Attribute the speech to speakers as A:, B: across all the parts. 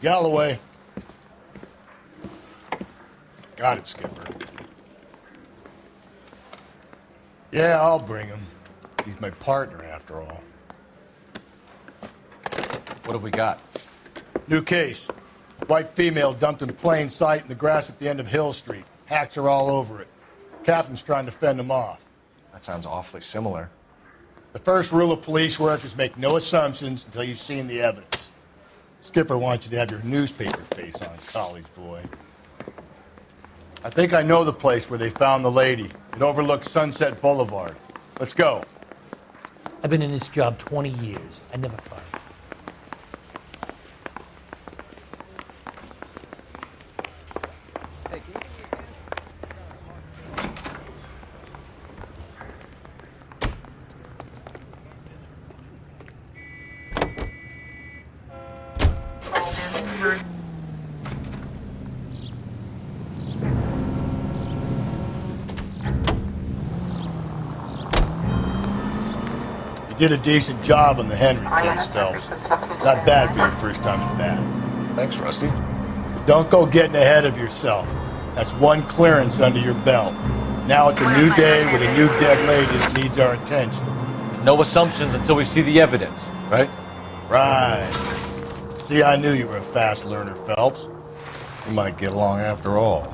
A: Galloway. Got it, Skipper. Yeah, I'll bring him. He's my partner, after all.
B: What have we got?
A: New case. White female dumped in plain sight in the grass at the end of Hill Street. Hacks are all over it. Captain's trying to fend them off.
B: That sounds awfully similar.
A: The first rule of police work is make no assumptions until you've seen the evidence. Skipper wants you to have your newspaper face on, college boy. I think I know the place where they found the lady. It overlooks Sunset Boulevard. Let's go.
C: I've been in this job 20 years. I never find it.
A: You did a decent job on the Henry case, Phelps. Not bad for your first time at bat.
B: Thanks, Rusty.
A: But don't go getting ahead of yourself. That's one clearance under your belt. Now it's a new day with a new dead lady that needs our attention.
B: No assumptions until we see the evidence, right?
A: Right. See, I knew you were a fast learner, Phelps. We might get along after all.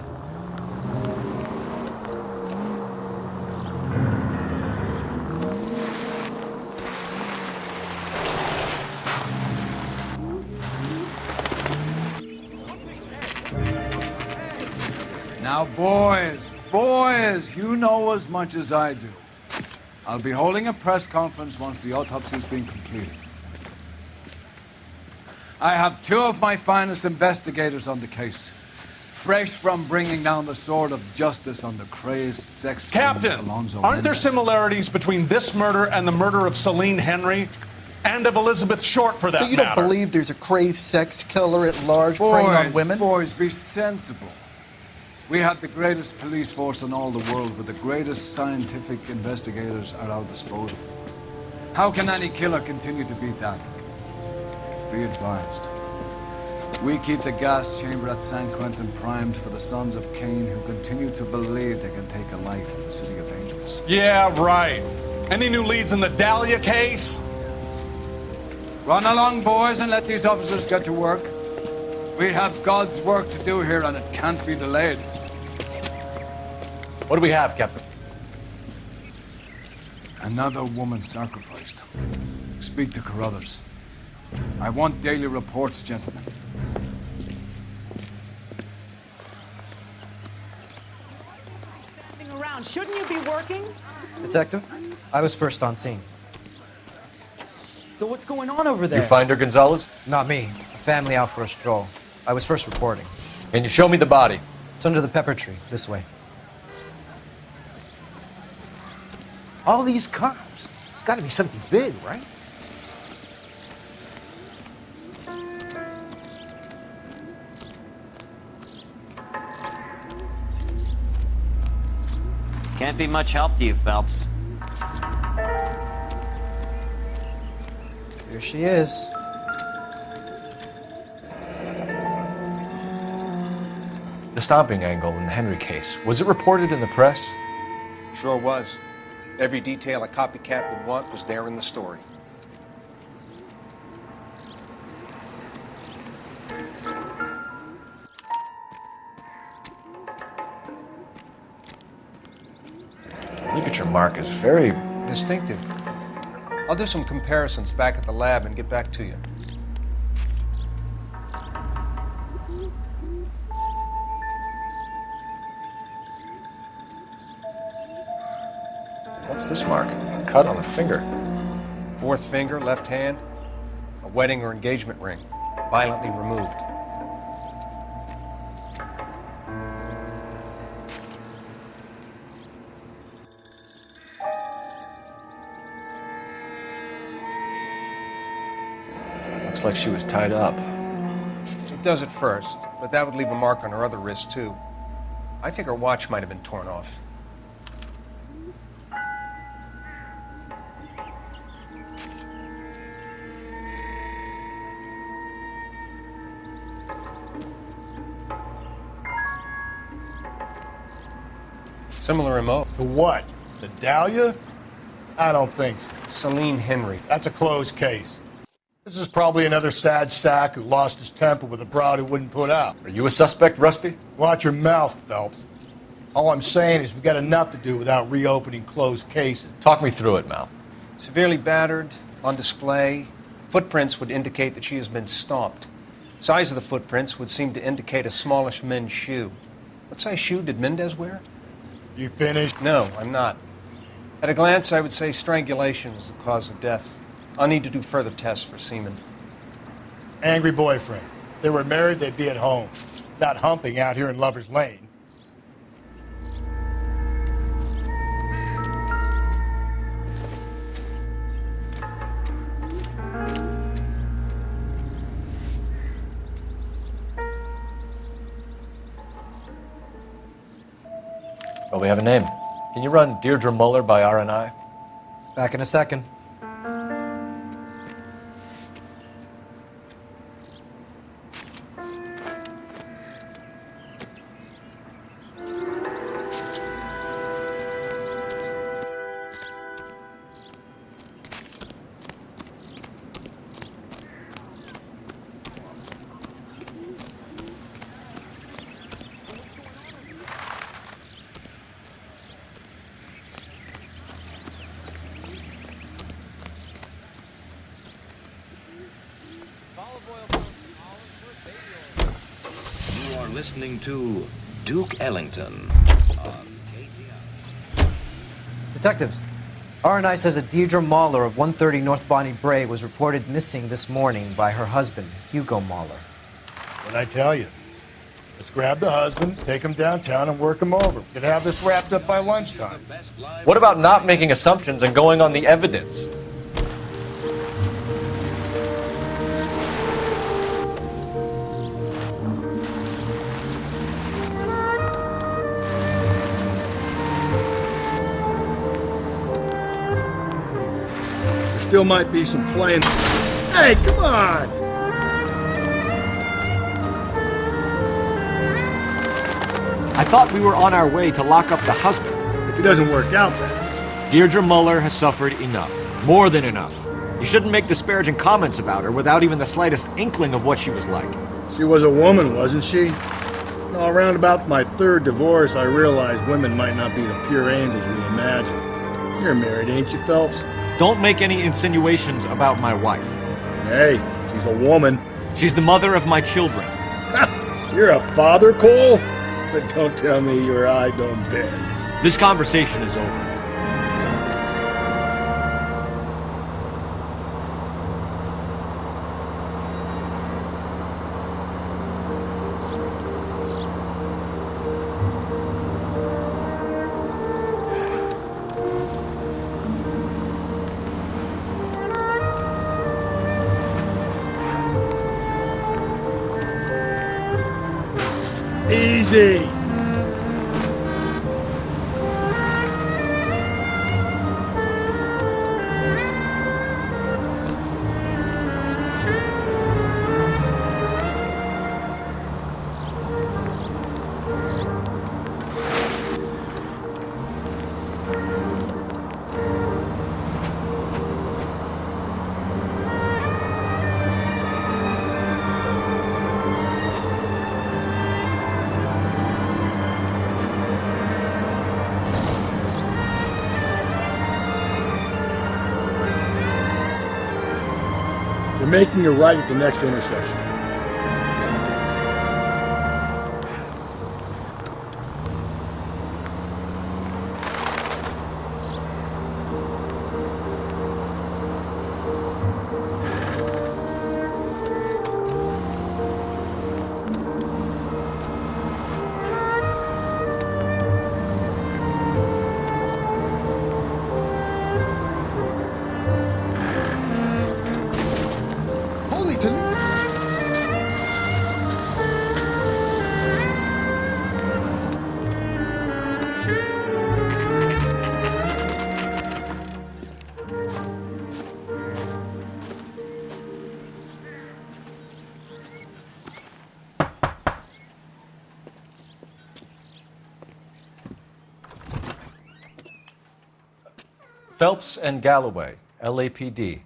D: Now, boys, you know as much as I do. I'll be holding a press conference once the autopsy's been completed. I have two of my finest investigators on the case, fresh from bringing down the sword of justice on the crazed sex
E: Captain,
D: Alonzo
E: aren't there
D: Mendez.
E: similarities between this murder and the murder of Celine Henry? And of Elizabeth Short, for that
F: So you don't
E: matter?
F: believe there's a crazed sex killer at large preying on women?
D: Boys, be sensible. We have the greatest police force in all the world, but the greatest scientific investigators at our disposal. How can any killer continue to beat that? Be advised. We keep the gas chamber at San Quentin primed for the sons of Cain who continue to believe they can take a life in the City of Angels.
E: Yeah, right. Any new leads in the Dahlia case?
D: Run along, boys, and let these officers get to work. We have God's work to do here, and it can't be delayed.
B: What do we have, Captain?
D: Another woman sacrificed. Speak to Carruthers. I want daily reports, gentlemen.
G: Standing around, shouldn't you be working?
H: Detective, I was first on scene.
C: So what's going on over there?
B: You find her, Gonzalez?
H: Not me. A family out for a stroll. I was first reporting.
B: Can you show me the body?
H: It's under the pepper tree, this way.
F: All these cops. It's got to be something big, right?
I: Can't be much help to you, Phelps.
H: Here she is.
B: The stomping angle in the Henry case. Was it reported in the press?
J: Sure was. Every detail a copycat would want was there in the story.
B: Ligature mark is very
J: Distinctive. I'll do some comparisons back at the lab and get back to you.
B: What's this mark? Cut on the finger.
J: Fourth finger, left hand, a wedding or engagement ring, violently removed.
B: Looks like she was tied up.
J: It does at first, but that would leave a mark on her other wrist, too. I think her watch might have been torn off. Similar remote.
A: To what? The Dahlia? I don't think so.
J: Celine Henry.
A: That's a closed case. This is probably another sad sack who lost his temper with a broad who wouldn't put out.
B: Are you a suspect, Rusty?
A: Watch your mouth, Phelps. All I'm saying is we got enough to do without reopening closed cases.
B: Talk me through it, Mal.
J: Severely battered, on display. Footprints would indicate that she has been stomped. Size of the footprints would seem to indicate a smallish men's shoe. What size shoe did Mendez wear?
A: You finished?
J: No, I'm not. At a glance, I would say strangulation is the cause of death. I'll need to do further tests for semen.
A: Angry boyfriend. If they were married, they'd be at home. Not humping out here in Lover's Lane.
B: Well, we have a name. Can you run Deirdre Muller by RNI?
H: Back in a second.
G: You are listening to Duke Ellington on KTI.
H: Detectives, RNI says that Deirdre Mahler of 130 North Bonnie Bray was reported missing this morning by her husband, Hugo Mahler.
A: What'd I tell you? Let's grab the husband, take him downtown, and work him over. We could have this wrapped up by lunchtime.
B: What about not making assumptions and going on the evidence?
A: There still might be some playing. Hey, come on!
K: I thought we were on our way to lock up the husband.
A: If it doesn't work out, then.
K: Deirdre Muller has suffered enough. More than enough. You shouldn't make disparaging comments about her without even the slightest inkling of what she was like.
A: She was a woman, wasn't she? No, around about my third divorce, I realized women might not be the pure angels we imagine. You're married, ain't you, Phelps?
K: Don't make any insinuations about my wife.
A: Hey, she's a woman.
K: She's the mother of my children.
A: You're a father, Cole? But don't tell me your eye don't bend.
K: This conversation is over.
A: Easy. You're making a right at the next intersection.
F: Holy Toledo!
B: Phelps and Galloway, LAPD.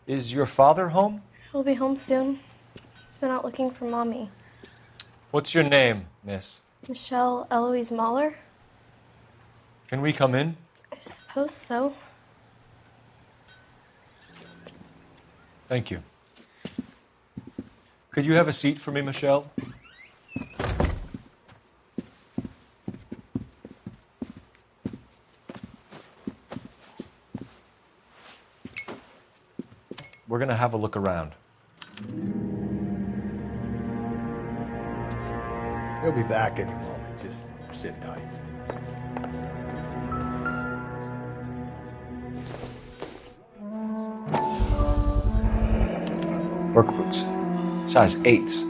B: Is your father home?
L: He'll be home soon. He's been out looking for Mommy.
B: What's your name, miss?
L: Michelle Eloise Mahler?
B: Can we come in?
L: I suppose so.
B: Thank you. Could you have a seat for me, Michelle? We're going to have a look around.
A: He'll be back any moment. Just sit tight.
B: Work boots. Size 8s.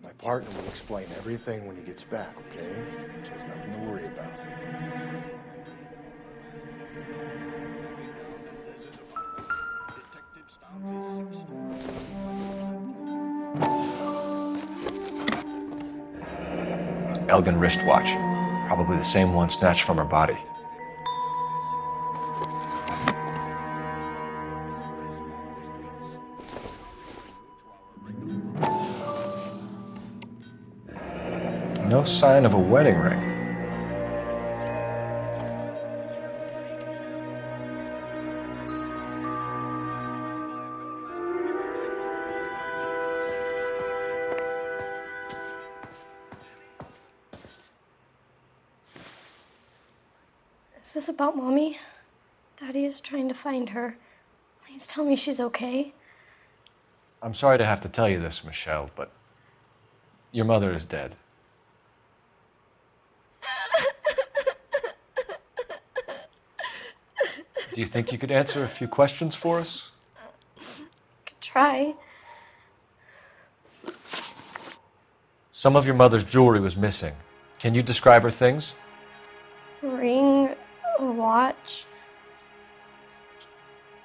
A: My partner will explain everything when he gets back, okay? There's nothing to worry about.
B: Elgin wristwatch. Probably the same one snatched from her body. No sign of a wedding ring.
L: Is this about Mommy? Daddy is trying to find her. Please tell me she's okay.
B: I'm sorry to have to tell you this, Michelle, but your mother is dead. Do you think you could answer a few questions for us?
L: Could try.
B: Some of your mother's jewelry was missing. Can you describe her things?
L: A ring, a watch.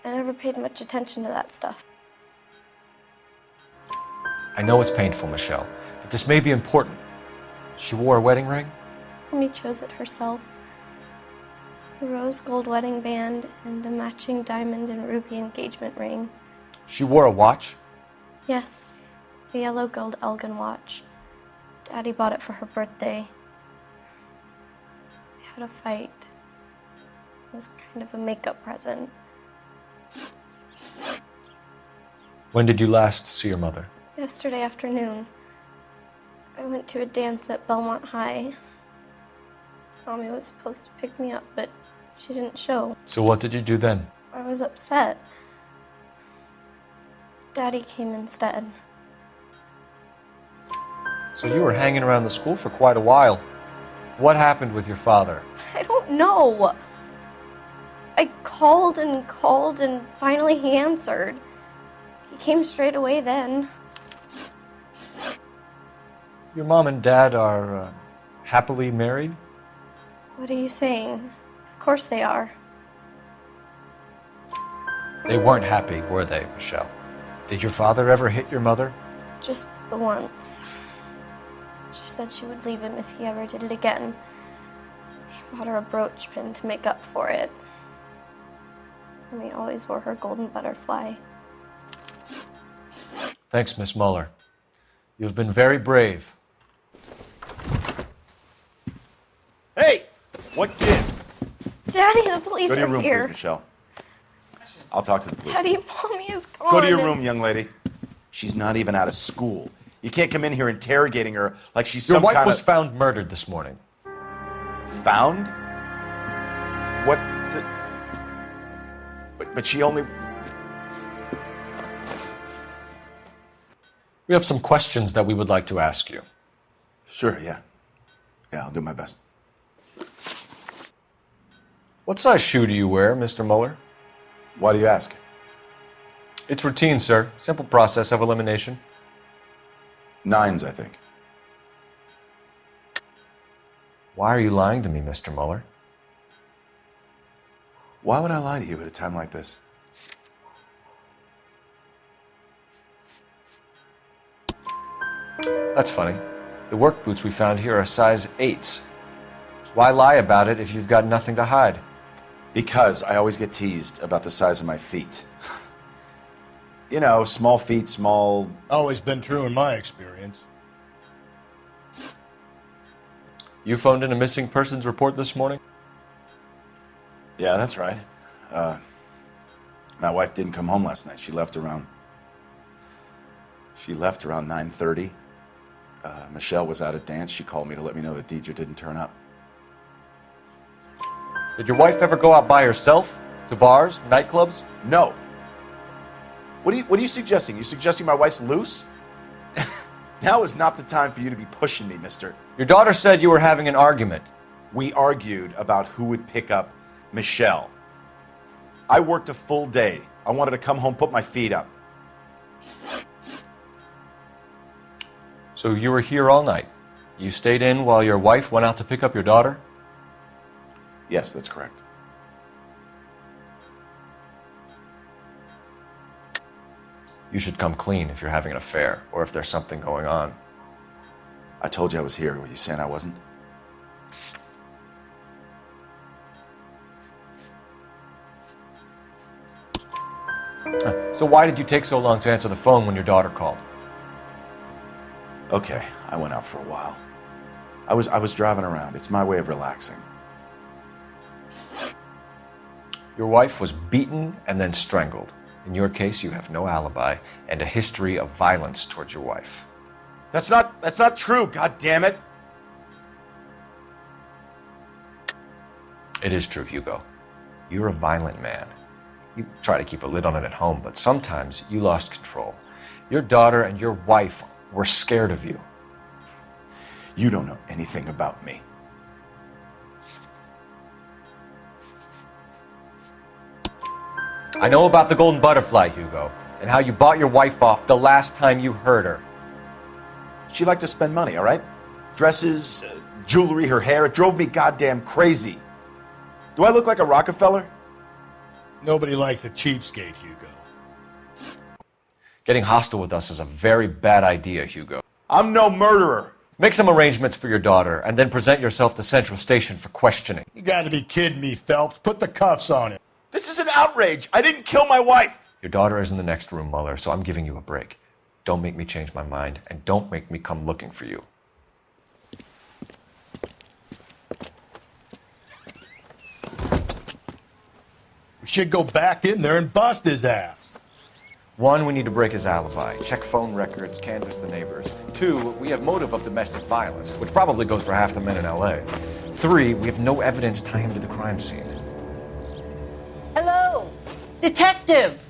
L: I never paid much attention to that stuff.
B: I know it's painful, Michelle, but this may be important. She wore a wedding ring?
L: Mommy chose it herself. A rose gold wedding band and a matching diamond and ruby engagement ring.
B: She wore a watch?
L: Yes, a yellow gold Elgin watch. Daddy bought it for her birthday. We had a fight. It was kind of a makeup present.
B: When did you last see your mother?
L: Yesterday afternoon. I went to a dance at Belmont High. Mommy was supposed to pick me up, but she didn't show.
B: So what did you do then?
L: I was upset. Daddy came instead.
B: So you were hanging around the school for quite a while. What happened with your father?
L: I don't know. I called and finally he answered. He came straight away then.
B: Your mom and dad are happily married?
L: What are you saying? Of course they are.
B: They weren't happy, were they, Michelle? Did your father ever hit your mother?
L: Just the once. She said she would leave him if he ever did it again. He bought her a brooch pin to make up for it. And he always wore her golden butterfly.
B: Thanks, Miss Muller. You have been very brave.
M: Hey! What gives?
L: Daddy, the police
M: Go to your
L: are
M: room,
L: here.
M: please, Michelle. I'll talk to the police.
L: Daddy, Mommy is gone.
M: Go to your room, young lady. She's not even out of school. You can't come in here interrogating her like she's
B: Your
M: some
B: wife
M: kind
B: was
M: of...
B: found murdered this morning.
M: Found? What? But she only...
B: We have some questions that we would like to ask you.
M: Sure, yeah. Yeah, I'll do my best.
B: What size shoe do you wear, Mr. Muller?
M: Why do you ask?
B: It's routine, sir. Simple process of elimination.
M: 9s, I think.
B: Why are you lying to me, Mr. Muller?
M: Why would I lie to you at a time like this?
B: That's funny. The work boots we found here are size 8s. Why lie about it if you've got nothing to hide?
M: Because I always get teased about the size of my feet. You know, small feet, small...
A: Always been true in my experience.
B: You phoned in a missing persons report this morning?
M: Yeah, that's right. My wife didn't come home last night. She left around 9:30. Michelle was out at dance. She called me to let me know that Deidre didn't turn up.
B: Did your wife ever go out by herself? To bars, nightclubs?
M: No. What are you suggesting? You suggesting my wife's loose? Now is not the time for you to be pushing me, mister.
B: Your daughter said you were having an argument.
M: We argued about who would pick up Michelle. I worked a full day. I wanted to come home, put my feet up.
B: So you were here all night. You stayed in while your wife went out to pick up your daughter?
M: Yes, that's correct.
B: You should come clean if you're having an affair, or if there's something going on.
M: I told you I was here. Were you saying I wasn't?
B: So why did you take so long to answer the phone when your daughter called?
M: Okay, I went out for a while. I was driving around. It's my way of relaxing.
B: Your wife was beaten and then strangled. In your case, you have no alibi and a history of violence towards your wife.
M: That's not true, god damn it.
B: It is true, Hugo. You're a violent man. You try to keep a lid on it at home, but sometimes you lost control. Your daughter and your wife were scared of you.
M: You don't know anything about me.
B: I know about the golden butterfly, Hugo, and how you bought your wife off the last time you heard her.
M: She liked to spend money, all right? Dresses, jewelry, her hair. It drove me goddamn crazy. Do I look like a Rockefeller?
A: Nobody likes a cheapskate, Hugo.
B: Getting hostile with us is a very bad idea, Hugo.
M: I'm no murderer.
B: Make some arrangements for your daughter, and then present yourself to Central Station for questioning.
A: You gotta be kidding me, Phelps. Put the cuffs on him.
M: This is an outrage. I didn't kill my wife.
B: Your daughter is in the next room, Mueller, so I'm giving you a break. Don't make me change my mind, and don't make me come looking for you.
A: We should go back in there and bust his ass.
B: 1, we need to break his alibi, check phone records, canvass the neighbors. 2, we have motive of domestic violence, which probably goes for half the men in LA. 3, we have no evidence tying him to the crime scene.
N: Hello, detective.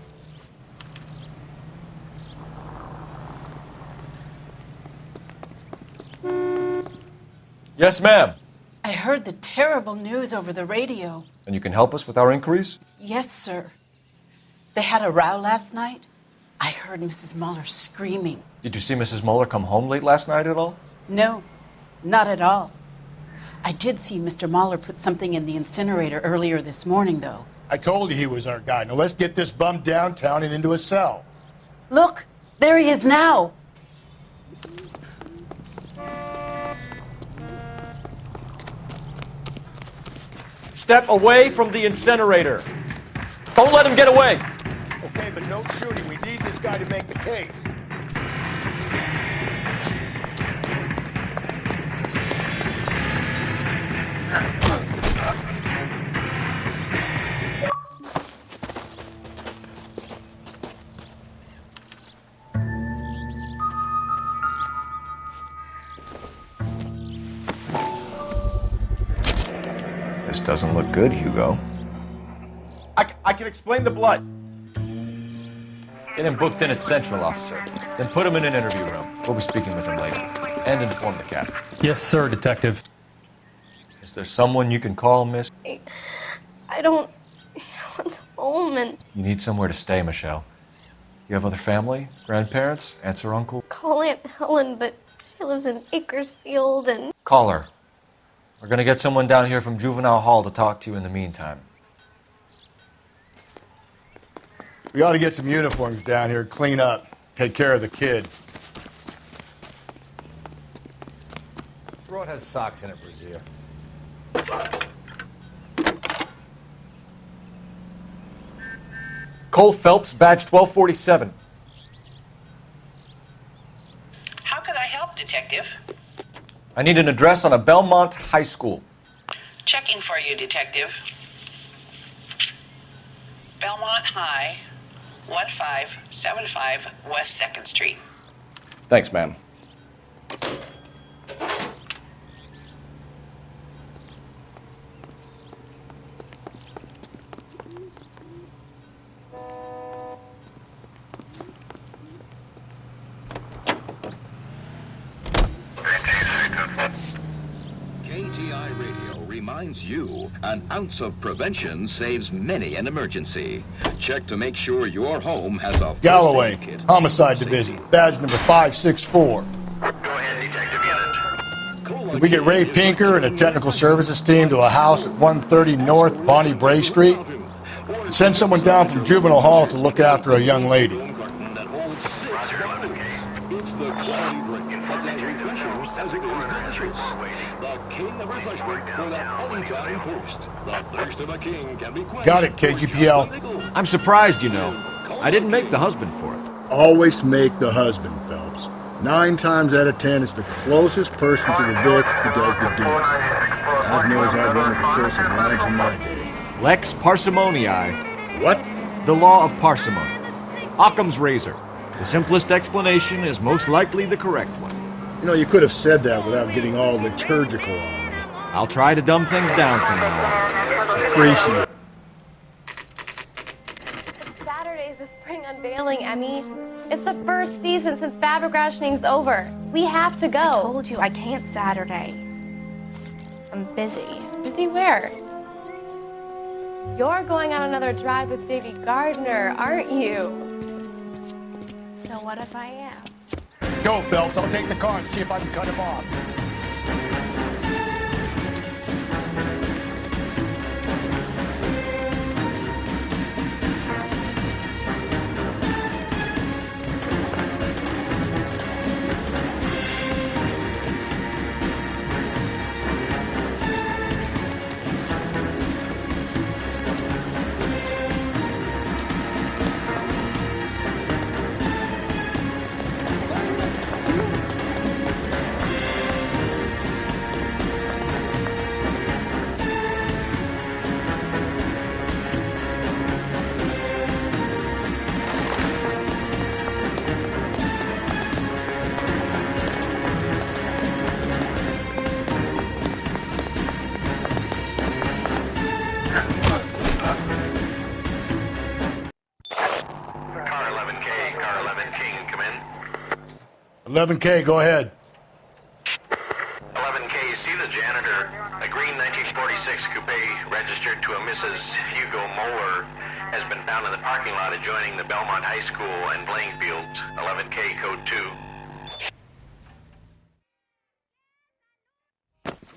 B: Yes, ma'am.
N: I heard the terrible news over the radio.
B: And you can help us with our inquiries?
N: Yes, sir. They had a row last night. I heard Mrs. Mueller screaming.
B: Did you see Mrs. Mueller come home late last night at all?
N: No, not at all. I did see Mr. Mueller put something in the incinerator earlier this morning, though.
A: I told you he was our guy. Now let's get this bum downtown and into a cell.
N: Look, there he is now.
B: Step away from the incinerator. Don't let him get away.
A: Okay, but no shooting. We need this guy to make the case.
B: This doesn't look good, Hugo.
M: I can explain the blood.
B: Get him booked in at Central, officer. Then put him in an interview room. We'll be speaking with him later. And inform the captain.
O: Yes, sir, detective.
B: Is there someone you can call, miss?
L: I don't want home and
B: You need somewhere to stay, Michelle. You have other family? Grandparents? Aunts or uncle?
L: call Aunt Helen, but she lives in Bakersfield and
B: Call her. We're gonna get someone down here from Juvenile Hall to talk to you in the meantime.
A: We ought to get some uniforms down here, clean up, take care of the kid.
K: Broad has socks in it, Brazier.
B: Cole Phelps, badge 1247.
O: How can I help, Detective?
B: I need an address on a Belmont High School.
O: Checking for you, Detective. Belmont High, 1575 West 2nd Street.
B: Thanks, ma'am.
G: KTI Radio reminds you, an ounce of prevention saves many an emergency. Check to make sure your home has a
A: Galloway,
G: first aid kit.
A: Homicide Division, badge number 564.
G: Go ahead, Detective Unit.
A: Did we get Ray Pinker and a technical services team to a house at 130 North Bonnie Bray Street? Send someone down from juvenile hall to look after a young lady.
G: It's the quality drink that's as refreshing as it is delicious. The king of refreshment for the anytime thirst. The thirst of a king can be quenched.
A: Got it, KGPL.
K: I'm surprised, you know. I didn't make the husband for it.
A: Always make the husband, Phelps. 9 times out of 10, it's the closest person to the Vic who does the deed. God knows I've run into kill some lives in my day.
K: Lex parsimonii.
A: What?
K: The law of parsimony. Occam's razor. The simplest explanation is most likely the correct one.
A: You know, you could have said that without getting all liturgical on me.
K: I'll try to dumb things down from now on.
A: Appreciate it.
L: Saturday's the spring unveiling, Emmy. It's the first season since fabric rationing's over. We have to go.
P: I told you I can't Saturday. I'm busy.
L: Busy where? You're going on another drive with Davy Gardner, aren't you?
P: So what if I am?
A: Go, Phelps. I'll take the car and see if I can cut him off.
G: Car 11K, come in.
A: 11K, go ahead.
G: 11K, see the janitor. A green 1946 coupe registered to a Mrs. Hugo Moeller has been found in the parking lot adjoining the Belmont High School and playing fields. 11K, code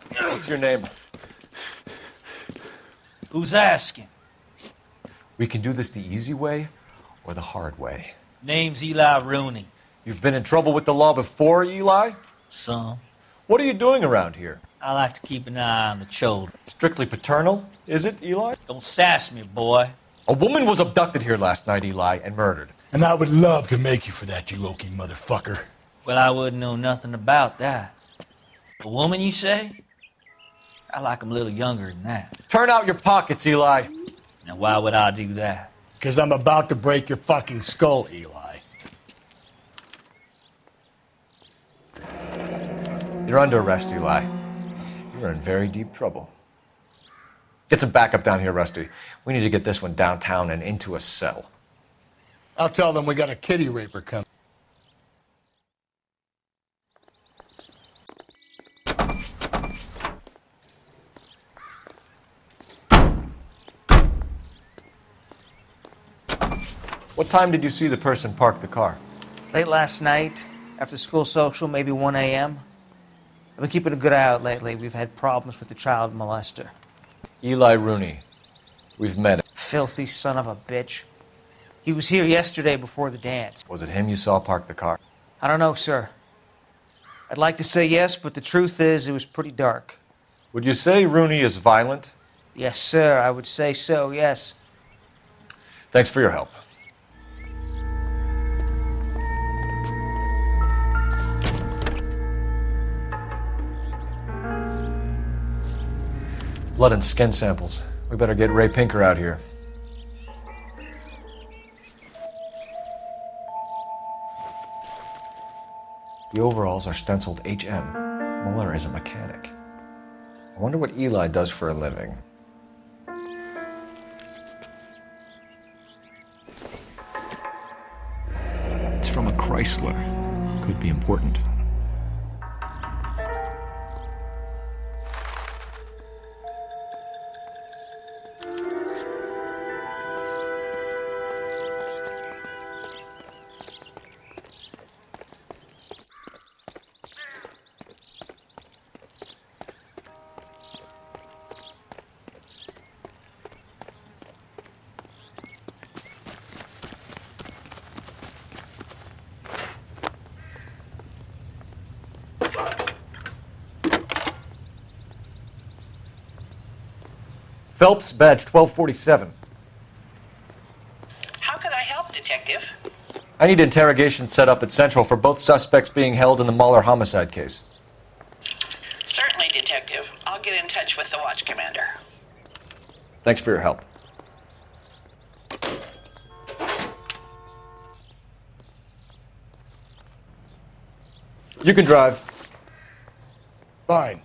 G: 2.
B: What's your name?
C: Who's asking?
B: We can do this the easy way or the hard way.
C: Name's Eli Rooney.
B: You've been in trouble with the law before, Eli?
C: Some.
B: What are you doing around here?
C: I like to keep an eye on the children.
B: Strictly paternal, is it, Eli?
C: Don't sass me, boy.
B: A woman was abducted here last night, Eli, and murdered.
A: And I would love to make you for that, you oaky motherfucker.
C: Well, I wouldn't know nothing about that. A woman, you say? I like 'em a little younger than that.
B: Turn out your pockets, Eli.
C: Now, why would I do that?
A: Because I'm about to break your fucking skull, Eli.
B: You're under arrest, Eli. You're in very deep trouble. Get some backup down here, Rusty. We need to get this one downtown and into a cell.
A: I'll tell them we got a kitty raper coming.
B: What time did you see the person park the car?
H: Late last night, after school social, maybe 1 a.m. I've been keeping a good eye out lately. We've had problems with the child molester.
B: Eli Rooney. We've met him.
H: Filthy son of a bitch. He was here yesterday before the dance.
B: Was it him you saw park the car?
H: I don't know, sir. I'd like to say yes, but the truth is it was pretty dark.
B: Would you say Rooney is violent?
H: Yes, sir, I would say so, yes.
B: Thanks for your help. Blood and skin samples. We better get Ray Pinker out here. The overalls are stenciled HM. Mueller is a mechanic. I wonder what Eli does for a living.
K: It's from a Chrysler. Could be important.
B: Phelps, badge 1247.
O: How could I help, Detective?
B: I need interrogation set up at Central for both suspects being held in the Mueller homicide case.
O: Certainly, Detective. I'll get in touch with the watch commander.
B: Thanks for your help. You can drive.
A: Fine.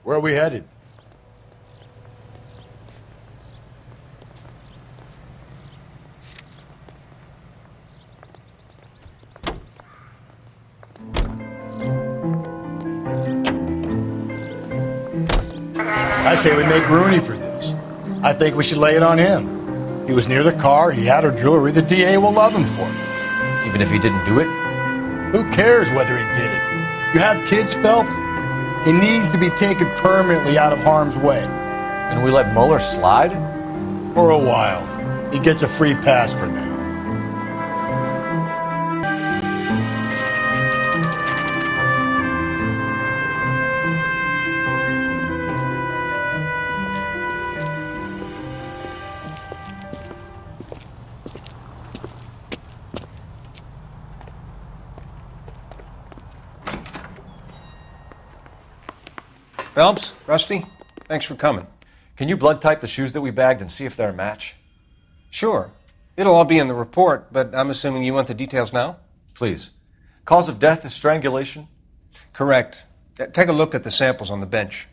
A: Where are we headed? I say we make Rooney for this. I think we should lay it on him. He was near the car, he had her jewelry, the DA will love him for it.
B: Even if he didn't do it?
A: Who cares whether he did it? You have kids, Phelps? He needs to be taken permanently out of harm's way.
B: And we let Mueller slide?
A: For a while. He gets a free pass for now.
J: Phelps, Rusty, thanks for coming.
B: Can you blood type the shoes that we bagged and see if they're a match?
J: Sure. It'll all be in the report, but I'm assuming you want the details now?
B: Please. Cause of death is strangulation?
J: Correct. Take a look at the samples on the bench.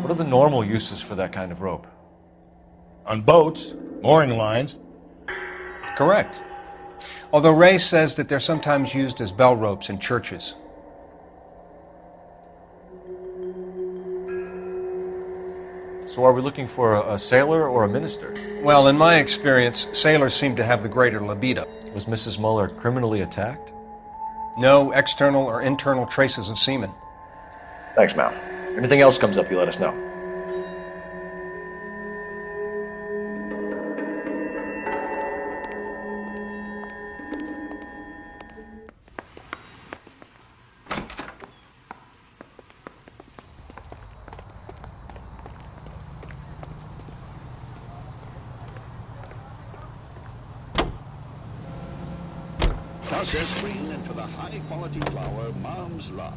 B: What are the normal uses for that kind of rope?
A: On boats, mooring lines.
J: Correct. Although Ray says that they're sometimes used as bell ropes in churches.
B: So are we looking for a sailor or a minister?
J: Well, in my experience, sailors seem to have the greater libido.
B: Was Mrs. Mueller criminally attacked?
J: No external or internal traces of semen.
B: Thanks, Mal. Anything else comes up, you let us know.
Q: Process green into the high-quality flour Mom's love.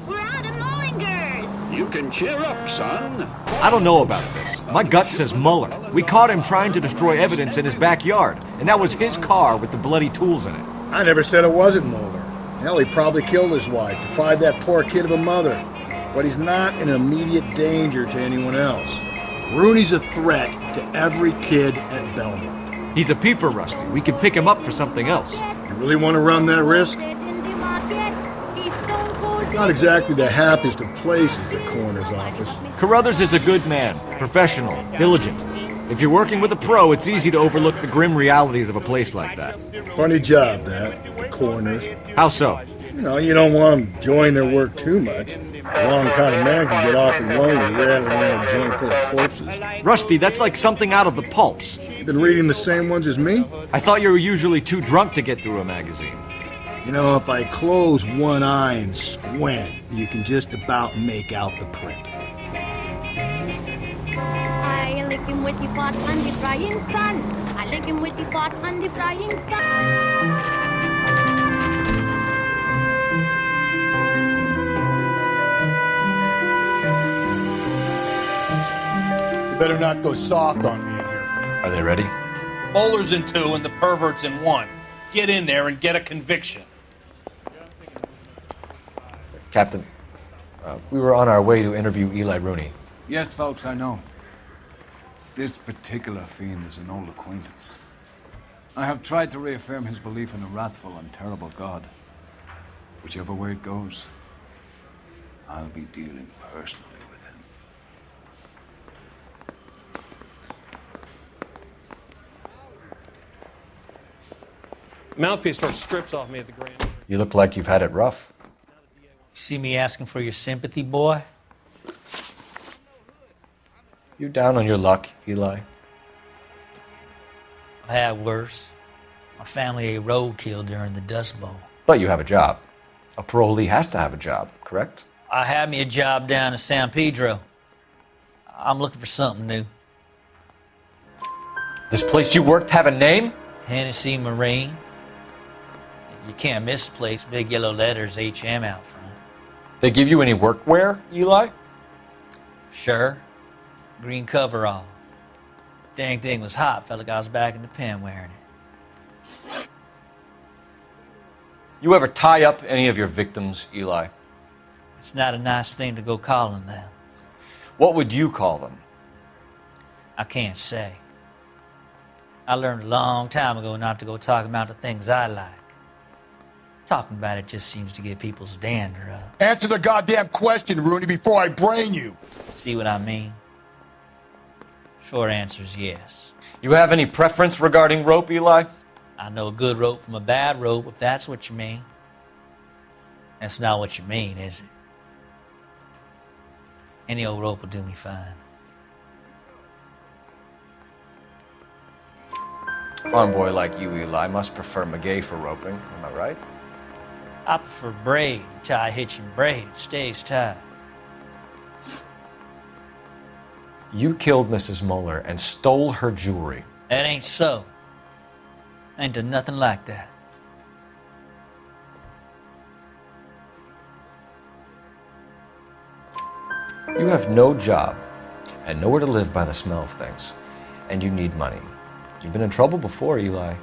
R: We're out of Mullingers!
Q: You can cheer up, son.
K: I don't know about this. My gut says Mueller. We caught him trying to destroy evidence in his backyard, and that was his car with the bloody tools in it.
F: I never said it wasn't Mueller. Hell, he probably killed his wife, deprived that poor kid of a mother. But he's not an immediate danger to anyone else. Rooney's a threat to every kid at Belmont.
K: He's a peeper, Rusty. We can pick him up for something else.
F: You really want to run that risk? Not exactly the happiest of places, the coroner's office.
K: Carruthers is a good man, professional, diligent. If you're working with a pro, it's easy to overlook the grim realities of a place like that.
F: Funny job, that, the coroner's.
K: How so?
F: You know, you don't want them enjoying their work too much. The wrong kind of man can get awfully lonely rattling around a joint full of corpses.
K: Rusty, that's like something out of the pulps.
F: You been reading the same ones as me?
K: I thought you were usually too drunk to get through a magazine.
F: You know, if I close one eye and squint, you can just about make out the print.
R: I lick him with the pot on the frying pan. I lick him with the pot on the frying pan.
A: You better not go soft on me in here.
B: Are they ready?
E: Bowler's in 2 and the pervert's in 1. Get in there and get a conviction.
B: Captain, we were on our way to interview Eli Rooney.
D: Yes, Phelps, I know. This particular fiend is an old acquaintance. I have tried to reaffirm his belief in a wrathful and terrible God. Whichever way it goes, I'll be dealing personally with him.
J: Mouthpiece starts strips off me at the grand.
B: You look like you've had it rough.
C: You see me asking for your sympathy, boy?
B: You down on your luck, Eli?
C: I had worse. My family ate roadkill during the Dust Bowl.
B: But you have a job. A parolee has to have a job, correct?
C: I had me a job down in San Pedro. I'm looking for something new.
B: This place you worked have a name?
C: Hennessy Marine. You can't miss the place. Big yellow letters, HM out front.
B: They give you any workwear, Eli?
C: Sure. Green coverall. Dang thing was hot. Felt like I was back in the pen wearing it.
B: You ever tie up any of your victims, Eli?
C: It's not a nice thing to go calling them.
B: What would you call them?
C: I can't say. I learned a long time ago not to go talking about the things I like. Talking about it just seems to get people's dander up.
A: Answer the goddamn question, Rooney, before I brain you.
C: See what I mean? Short answer is yes.
B: You have any preference regarding rope, Eli?
C: I know a good rope from a bad rope, if that's what you mean. That's not what you mean, is it? Any old rope will do me fine.
B: Farm boy like you, Eli, must prefer McGay for roping. Am I right?
C: I prefer braid. Tie, hitch, and braid. It stays tied.
B: You killed Mrs. Moeller and stole her jewelry.
C: That ain't so. I ain't done nothing like that.
B: You have no job and nowhere to live by the smell of things, and you need money. You've been in trouble before, Eli.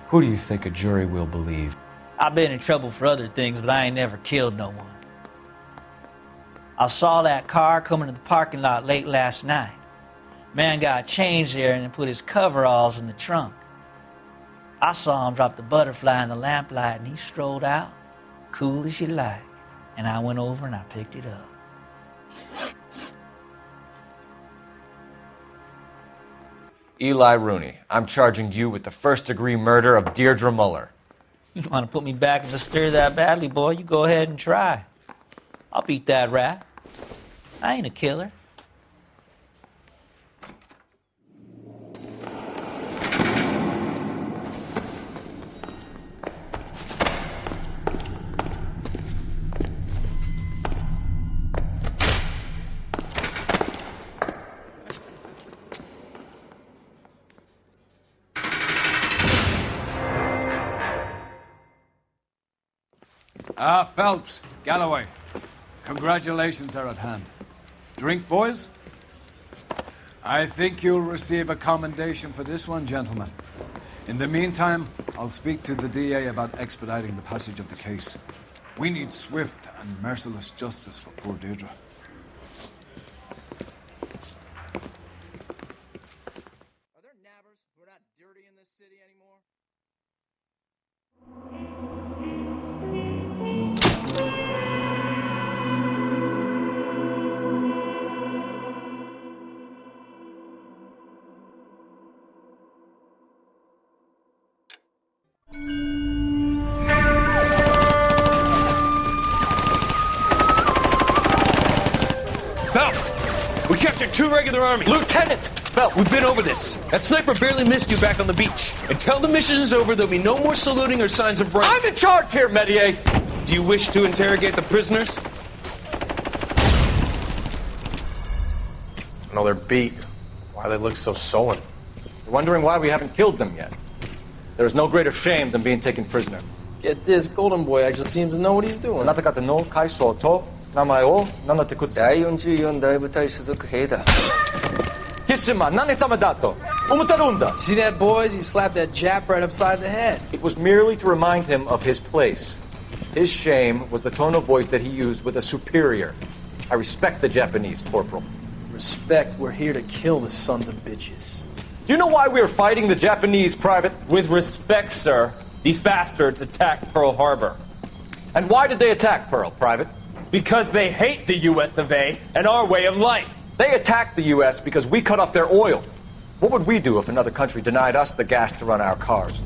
B: Who do you think a jury will believe?
C: I've been in trouble for other things, but I ain't never killed no one. I saw that car coming to the parking lot late last night. Man got changed there and then put his coveralls in the trunk. I saw him drop the butterfly in the lamplight and he strolled out, cool as you like. And I went over and I picked it up.
B: Eli Rooney, I'm charging you with the first-degree murder of Deirdre Muller.
C: You want to put me back in the stir that badly, boy? You go ahead and try. I'll beat that rap. I ain't a killer.
D: Phelps, Galloway, congratulations are at hand. Drink, boys? I think you'll receive a commendation for this one, gentlemen. In the meantime, I'll speak to the DA about expediting the passage of the case. We need swift and merciless justice for poor Deirdre.
H: Are there nabbers who are not dirty in this city anymore?
S: regular army.
B: Lieutenant! Phelps,
S: We've been over this. That sniper barely missed you back on the beach. Until the mission is over, there'll be no more saluting or signs of rank.
B: I'm in charge here, Medier!
S: Do you wish to interrogate the prisoners?
T: No, they're beat. Why they look so sullen?
B: You're wondering why we haven't killed them yet. There is no greater shame than being taken prisoner.
T: Get this, Golden Boy actually seems to know what he's doing.
B: あなた方の階層と名前を名乗ってください。
T: 第44大部隊所属兵だ。
B: 貴様、何様だと思ってるんだ。
T: See that, boys? He slapped that Jap right upside the head.
B: It was merely to remind him of his place. His shame was the tone of voice that he used with a superior. I respect the Japanese, Corporal.
T: Respect, we're here to kill the sons of bitches.
B: Do you know why we are fighting the Japanese, Private?
S: With respect, sir, these bastards attacked Pearl Harbor.
B: And why did they attack Pearl, Private?
S: Because they hate the US of A and our way of life.
B: They attacked the U.S. because we cut off their oil. What would we do if another country denied us the gas to run our cars?